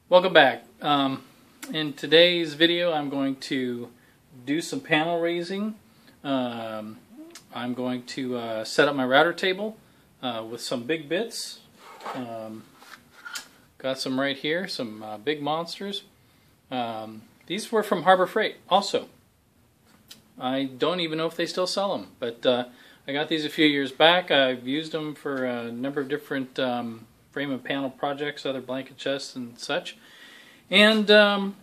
Welcome back. In today's video I'm going to do some panel raising. I'm going to set up my router table with some big bits. Got some right here, some big monsters. These were from Harbor Freight also. I don't even know if they still sell them, but I got these a few years back. I've used them for a number of different frame and panel projects, other blanket chests and such. And I'm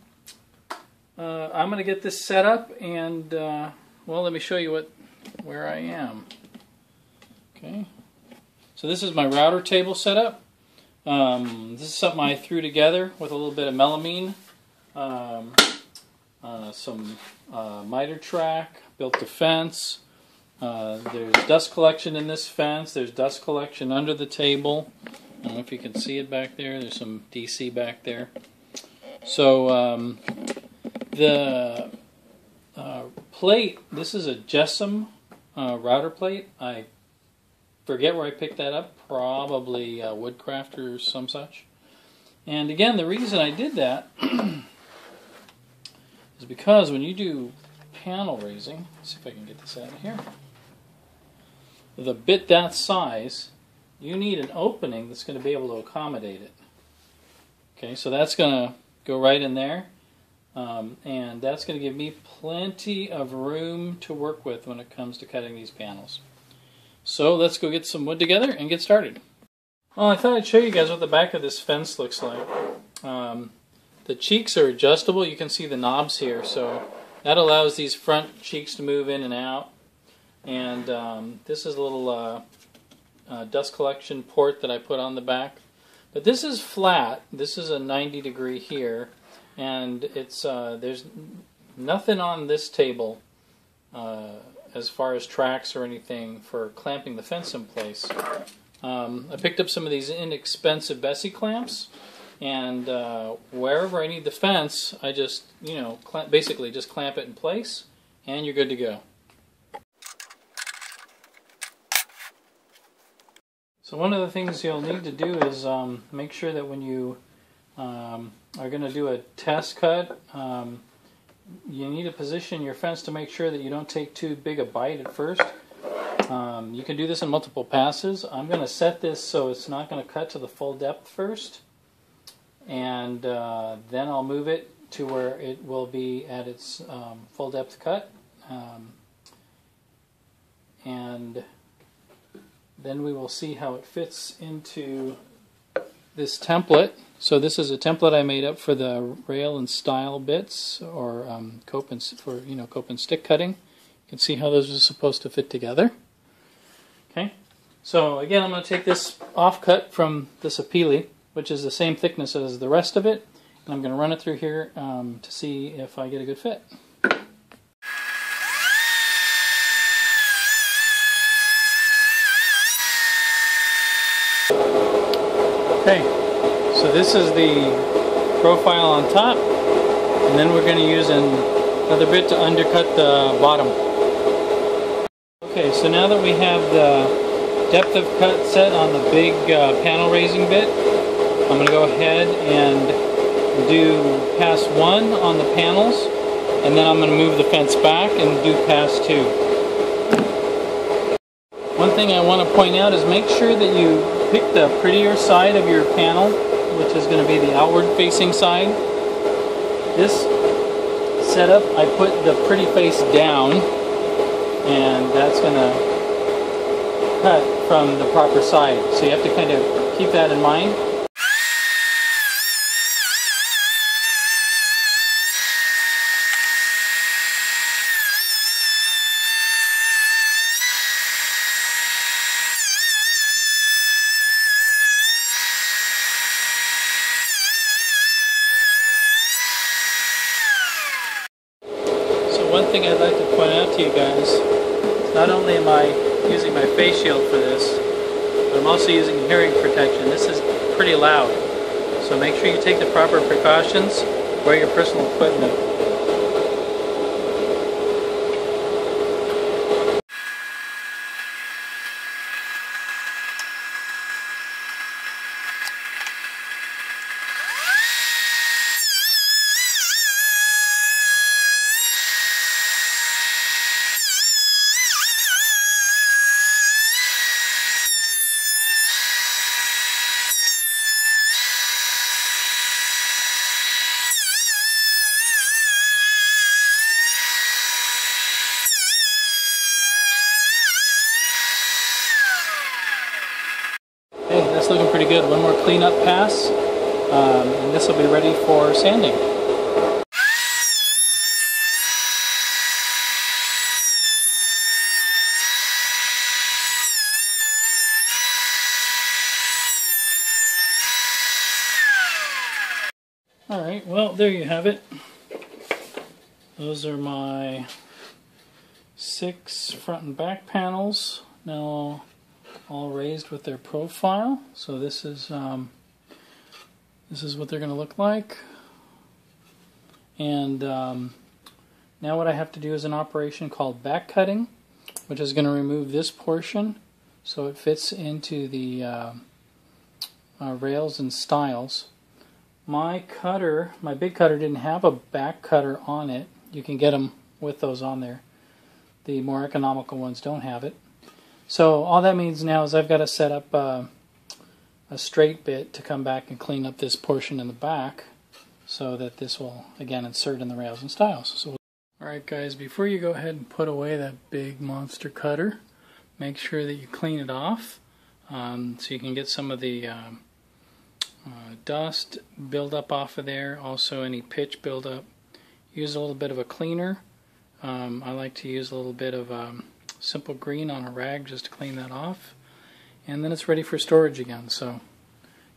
going to get this set up and well, let me show you where I am. Okay, so this is my router table setup. This is something I threw together with a little bit of melamine, some miter track, built the fence. There's dust collection in this fence. There's dust collection under the table. I don't know if you can see it back there. There's some DC back there. So the plate, this is a Jessam router plate. I forget where I picked that up. Probably Woodcraft or some such. And again, the reason I did that is because when you do panel raising, let's see if I can get this out of here. With a bit that size, you need an opening that's going to be able to accommodate it. Okay, so that's going to go right in there, and that's going to give me plenty of room to work with when it comes to cutting these panels. So let's go get some wood together and get started. Well, I thought I'd show you guys what the back of this fence looks like. The cheeks are adjustable. You can see the knobs here, so that allows these front cheeks to move in and out. And this is a little dust collection port that I put on the back. But this is flat. This is a 90 degree here, and it's there's nothing on this table as far as tracks or anything for clamping the fence in place. I picked up some of these inexpensive Bessie clamps, and wherever I need the fence, I just basically just clamp it in place, and you're good to go. So one of the things you'll need to do is make sure that when you are going to do a test cut, you need to position your fence to make sure that you don't take too big a bite at first. You can do this in multiple passes. I'm going to set this so it's not going to cut to the full depth first, and then I'll move it to where it will be at its full depth cut. And then we will see how it fits into this template. So this is a template I made up for the rail and stile bits, or cope and stick cutting. You can see how those are supposed to fit together. Okay. So again, I'm going to take this offcut from the Sapele, which is the same thickness as the rest of it, and I'm going to run it through here to see if I get a good fit. Okay, so this is the profile on top, and then we're going to use another bit to undercut the bottom. Okay, so now that we have the depth of cut set on the big panel raising bit, I'm going to go ahead and do pass 1 on the panels, and then I'm going to move the fence back and do pass 2. One thing I want to point out is make sure that you pick the prettier side of your panel, which is going to be the outward facing side. This setup, I put the pretty face down, and that's going to cut from the proper side. So you have to kind of keep that in mind. One thing I'd like to point out to you guys, not only am I using my face shield for this, but I'm also using hearing protection. This is pretty loud, so make sure you take the proper precautions, wear your personal equipment. that's looking pretty good. One more cleanup pass, and this will be ready for sanding. Alright, well, there you have it. Those are my 6 front and back panels, now all raised with their profile. So this is what they're going to look like. And now what I have to do is an operation called back cutting, which is going to remove this portion so it fits into the rails and stiles. My cutter, my big cutter, didn't have a back cutter on it. You can get them with those on there. The more economical ones don't have it. So all that means now is I've got to set up a straight bit to come back and clean up this portion in the back so that this will again insert in the rails and stiles. So, alright guys, before you go ahead and put away that big monster cutter, make sure that you clean it off so you can get some of the dust build up off of there, also any pitch build up. Use a little bit of a cleaner. I like to use a little bit of simple green on a rag just to clean that off, and then it's ready for storage again. So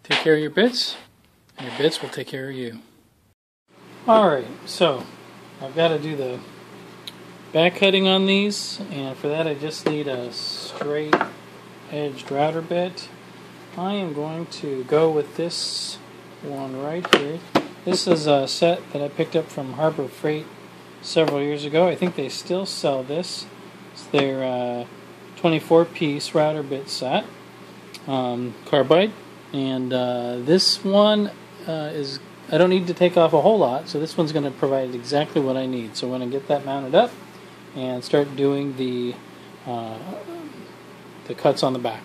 take care of your bits, and your bits will take care of you. Alright, so I've got to do the back cutting on these, and for that I just need a straight edged router bit. I am going to go with this one right here. This is a set that I picked up from Harbor Freight several years ago. I think they still sell this. It's their 24-piece router bit set, carbide. And this one is, I don't need to take off a whole lot, so this one's going to provide exactly what I need. So when I get that mounted up and start doing the cuts on the back.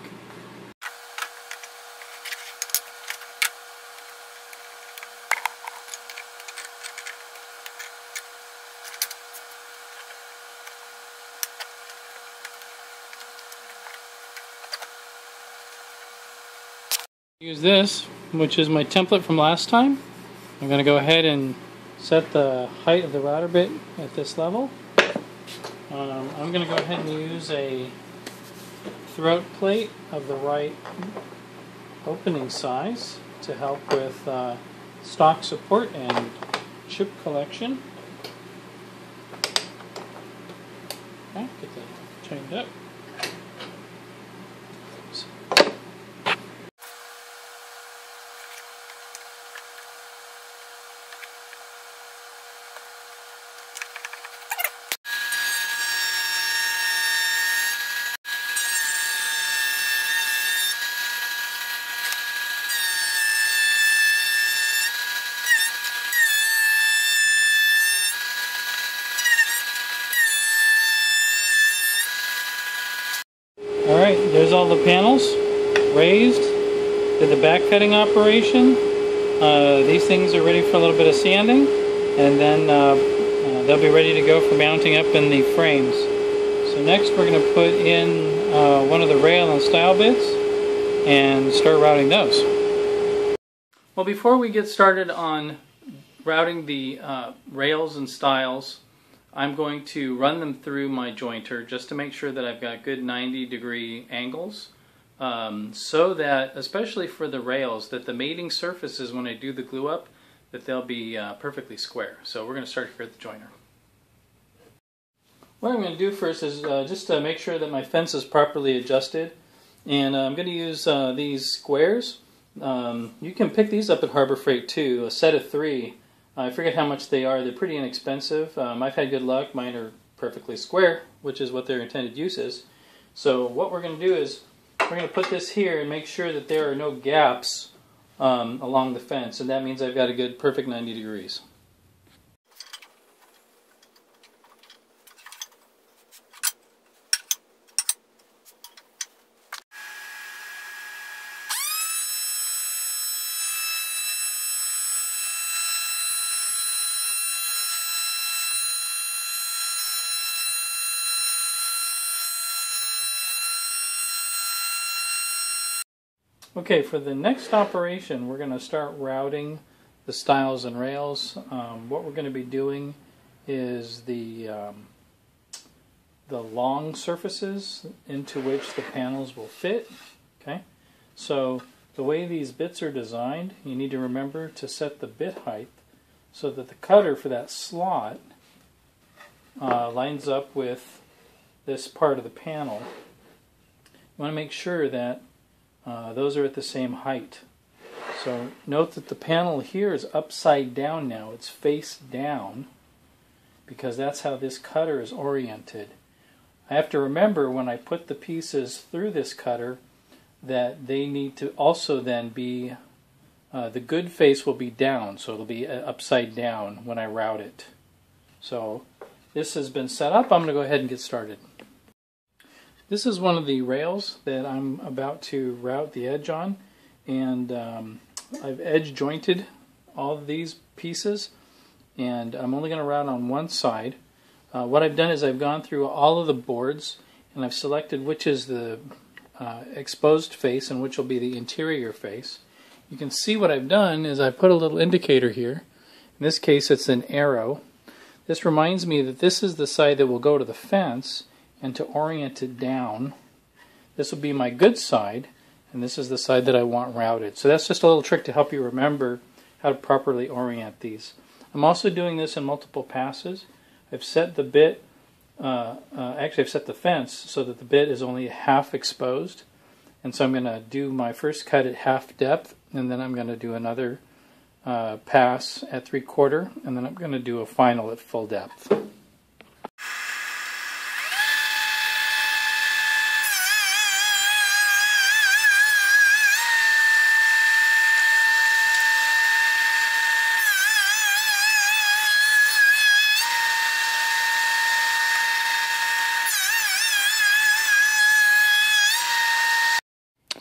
Use this, which is my template from last time. I'm going to go ahead and set the height of the router bit at this level. I'm going to go ahead and use a throat plate of the right opening size to help with stock support and chip collection. Okay, get that tightened up. Alright, there's all the panels raised. Did the back cutting operation. These things are ready for a little bit of sanding, and then they'll be ready to go for mounting up in the frames. So next we're going to put in one of the rail and stile bits and start routing those. Well, before we get started on routing the rails and stiles, I'm going to run them through my jointer just to make sure that I've got good 90-degree angles, so that, especially for the rails, that the mating surfaces when I do the glue up, that they'll be perfectly square. So we're going to start here at the jointer. What I'm going to do first is just to make sure that my fence is properly adjusted, and I'm going to use these squares. You can pick these up at Harbor Freight too, a set of 3. I forget how much they are. They're pretty inexpensive. I've had good luck. Mine are perfectly square, which is what their intended use is. So what we're going to do is we're going to put this here and make sure that there are no gaps along the fence, and that means I've got a good perfect 90 degrees. Okay, for the next operation, we're going to start routing the stiles and rails. What we're going to be doing is the long surfaces into which the panels will fit. Okay, so the way these bits are designed, you need to remember to set the bit height so that the cutter for that slot lines up with this part of the panel. You want to make sure that those are at the same height. So note that the panel here is upside down now. It's face down because that's how this cutter is oriented. I have to remember when I put the pieces through this cutter that they need to also then be, the good face will be down, so it'll be upside down when I route it. So this has been set up. I'm going to go ahead and get started. This is one of the rails that I'm about to route the edge on, and I've edge jointed all of these pieces, and I'm only going to route on one side. What I've done is I've gone through all of the boards and I've selected which is the exposed face and which will be the interior face. You can see what I've done is I put a little indicator here. In this case it's an arrow. This reminds me that this is the side that will go to the fence, and to orient it down, this will be my good side, and this is the side that I want routed. So that's just a little trick to help you remember how to properly orient these. I'm also doing this in multiple passes. I've set the bit, actually I've set the fence so that the bit is only half exposed, and so I'm going to do my first cut at half depth, and then I'm going to do another pass at 3/4, and then I'm going to do a final at full depth.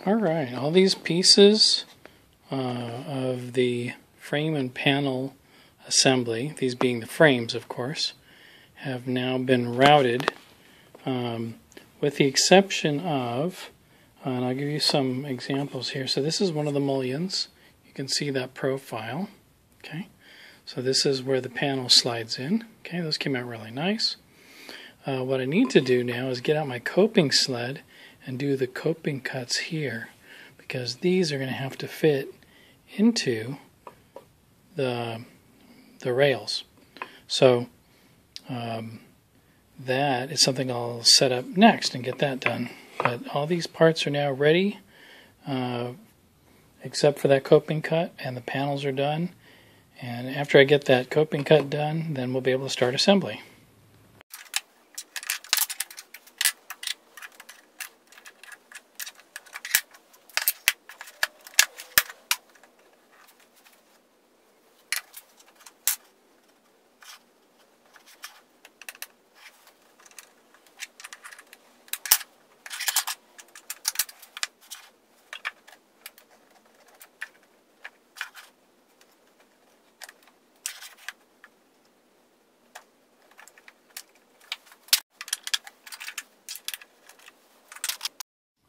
Alright, all these pieces of the frame and panel assembly, these being the frames of course, have now been routed with the exception of, and I'll give you some examples here. So this is one of the mullions. You can see that profile. Okay, so this is where the panel slides in. Okay, those came out really nice. What I need to do now is get out my coping sled and do the coping cuts here, because these are going to have to fit into the rails. So that is something I'll set up next and get that done. But all these parts are now ready, except for that coping cut, and the panels are done. And after I get that coping cut done, then we'll be able to start assembly.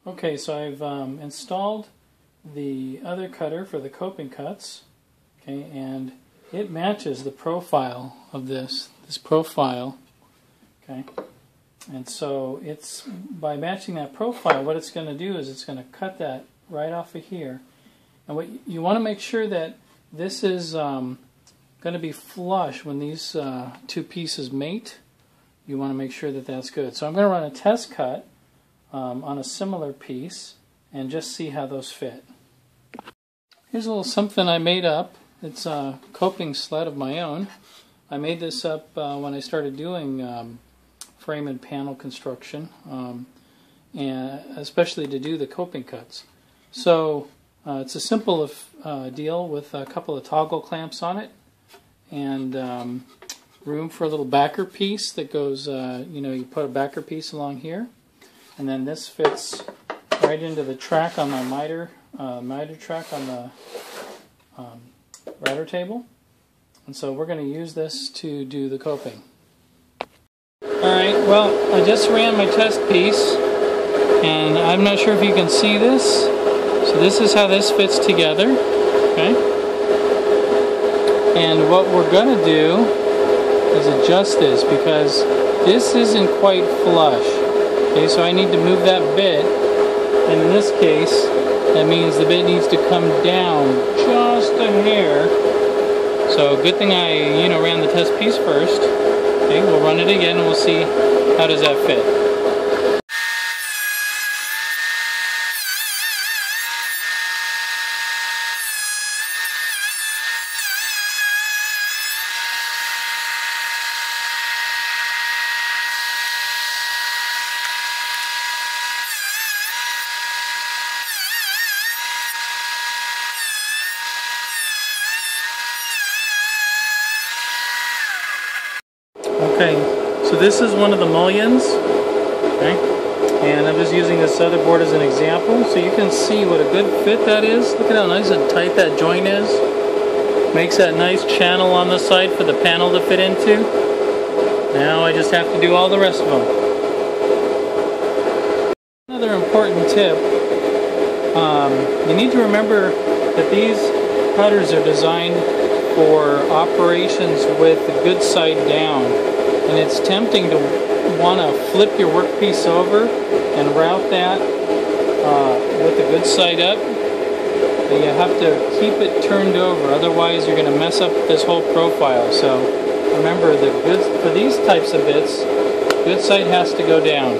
Okay, so I've installed the other cutter for the coping cuts, okay, and it matches the profile of this profile, okay, and so it's by matching that profile, what it's going to do is it's going to cut that right off of here, and what you want to make sure that this is going to be flush when these two pieces mate. You want to make sure that that's good. So I'm going to run a test cut on a similar piece and just see how those fit. Here's a little something I made up. It's a coping sled of my own. I made this up when I started doing frame and panel construction, and especially to do the coping cuts. So it's a simple deal with a couple of toggle clamps on it, and room for a little backer piece that goes, you put a backer piece along here. And then this fits right into the track on my miter track on the router table. And so we're going to use this to do the coping. Alright, well, I just ran my test piece, and I'm not sure if you can see this. So this is how this fits together, okay? And what we're going to do is adjust this because this isn't quite flush. Okay, so I need to move that bit, and in this case, that means the bit needs to come down just a hair. So good thing I, ran the test piece first. Okay, we'll run it again and we'll see how does that fit. Okay, so this is one of the mullions, okay, and I'm just using this other board as an example so you can see what a good fit that is. Look at how nice and tight that joint is. Makes that nice channel on the side for the panel to fit into. Now I just have to do all the rest of them. Another important tip, you need to remember that these cutters are designed for operations with the good side down. And it's tempting to want to flip your workpiece over and route that with the good side up. But you have to keep it turned over, otherwise you're going to mess up this whole profile. So remember, for these types of bits, good side has to go down.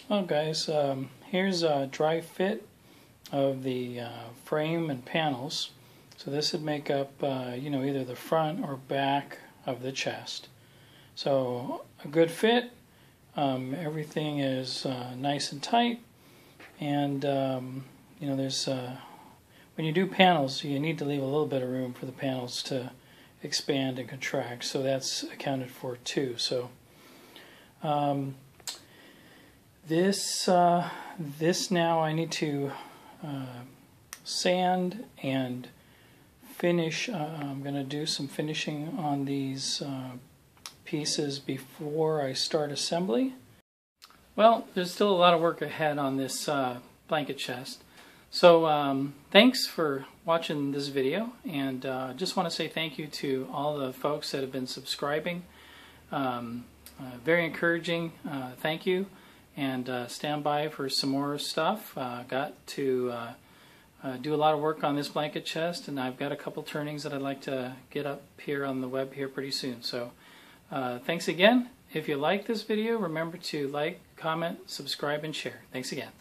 Well guys, here's a dry fit of the frame and panels. So this would make up either the front or back of the chest. So a good fit, everything is nice and tight, and there's when you do panels you need to leave a little bit of room for the panels to expand and contract, so that's accounted for too. So this now I need to sand and finish. I'm going to do some finishing on these pieces before I start assembly. Well, there's still a lot of work ahead on this blanket chest. So thanks for watching this video, and just want to say thank you to all the folks that have been subscribing. Very encouraging. Thank you. And stand by for some more stuff. Got to do a lot of work on this blanket chest, and I've got a couple turnings that I'd like to get up here on the web here pretty soon. So thanks again. If you like this video, remember to like, comment, subscribe, and share. Thanks again.